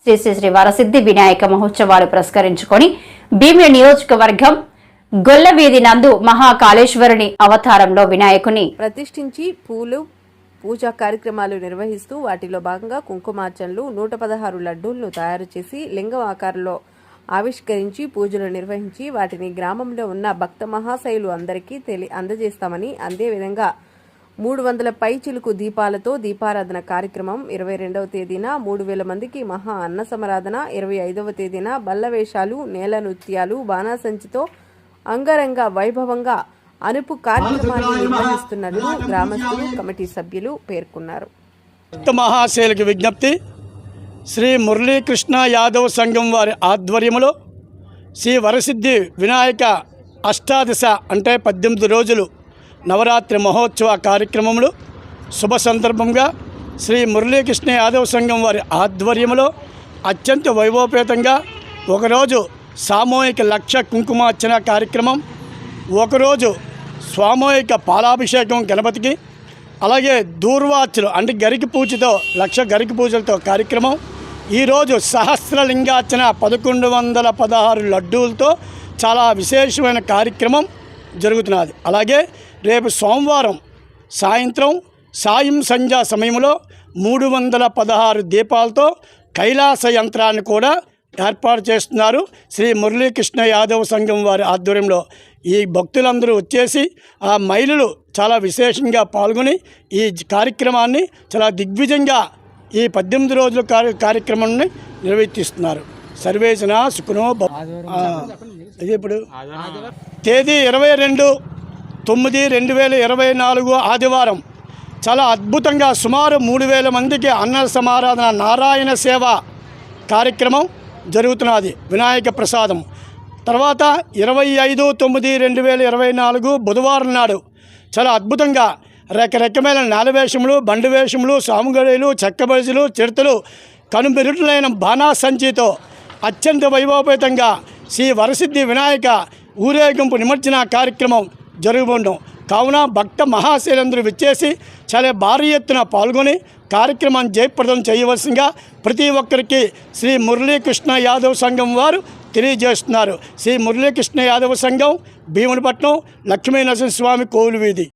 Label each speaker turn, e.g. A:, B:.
A: శ్రీ శ్రీ శ్రీ వరసిద్ధి వినాయక మహోత్సవాలు పురస్కరించుకొని భీమిలి నియోజకవర్గం గొల్లవీధి నందు మహాకాళేశ్వరుని అవతారంలో వినాయకుని
B: ప్రతిష్ఠించి పూజా కార్యక్రమాలు నిర్వహిస్తూ వాటిలో భాగంగా కుంకుమార్చనలు 116 లడ్డూలను తయారు చేసి లింగం ఆకారంలో ఆవిష్కరించి పూజలు నిర్వహించి వాటిని గ్రామంలో ఉన్న భక్త మహాశైలు అందరికీ అందజేస్తామని, అదేవిధంగా 300 పైచిలుకు దీపాలతో దీపారాధన కార్యక్రమం 22వ తేదీన 3000 మందికి మహా అన్న సమరాధన, 25వ తేదీన బల్లవేషాలు, నేల నృత్యాలు, బాణాసంచితో అంగరంగ వైభవంగా అనుపు కార్యక్రమాన్ని నిర్వహిస్తున్నట్లు గ్రామస్తులు, కమిటీ సభ్యులు పేర్కొన్నారు.
C: మహాశైలకు విజ్ఞప్తి. శ్రీ మురళీకృష్ణ యాదవ్ సంఘం వారి ఆధ్వర్యంలో శ్రీ వరసిద్ధి వినాయక అష్టాదశ అంటే 18 రోజులు నవరాత్రి మహోత్సవ కార్యక్రమంలో శుభ సందర్భంగా శ్రీ మురళీకృష్ణ యాదవ్ సంఘం వారి ఆధ్వర్యంలో అత్యంత వైభవపేతంగా ఒకరోజు సామూహిక లక్ష కుంకుమార్చన కార్యక్రమం, ఒకరోజు సామూహిక పాలాభిషేకం గణపతికి, అలాగే దూర్వార్చలు అంటే గరికి పూజతో 1,00,000 గరికి పూజలతో కార్యక్రమం. ఈరోజు సహస్రలింగార్చన 1116 లడ్డూలతో చాలా విశేషమైన కార్యక్రమం జరుగుతున్నది. అలాగే రేపు సోమవారం సాయం సంధ్యా సమయంలో 316 దీపాలతో కైలాస యంత్రాన్ని కూడా ఏర్పాటు చేస్తున్నారు శ్రీ మురళీకృష్ణ యాదవ్ సంఘం వారి ఆధ్వర్యంలో. ఈ భక్తులందరూ వచ్చేసి ఆ మహిళలు చాలా విశేషంగా పాల్గొని ఈ కార్యక్రమాన్ని చాలా దిగ్విజయంగా ఈ 18 రోజుల కార్యక్రమాన్ని నిర్వర్తిస్తున్నారు. సర్వేజన సుఖనో. ఇది ఇప్పుడు తేదీ 22/9/2024 ఆదివారం చాలా అద్భుతంగా సుమారు 3000 మందికి అన్న సమారాధన నారాయణ సేవ కార్యక్రమం జరుగుతున్నది. వినాయక ప్రసాదం తర్వాత 25/9/2024 బుధవారం నాడు చాలా అద్భుతంగా రకరకమైన నేలవేషములు, బండి వేషములు, సాముగడీలు, చెక్కబడిజలు, చిడతలు, కనుమెరుటైన బాణాసంచితో అత్యంత వైభవపేతంగా శ్రీ వరసిద్ధి వినాయక ఊరేగింపు నిమజ్జన కార్యక్రమం జరుగుతుండడం కావున భక్త మహాశైలందరూ విచ్చేసి చాలా భారీ ఎత్తున పాల్గొని కార్యక్రమాన్ని జయప్రదం చేయవలసిందిగా ప్రతి ఒక్కరికి శ్రీ మురళీకృష్ణ యాదవ్ సంఘం వారు తెలియజేస్తున్నారు. శ్రీ మురళీకృష్ణ యాదవ్ సంఘం, భీమునిపట్నం, లక్ష్మీ నరసింహస్వామి కోవిలు వీధి.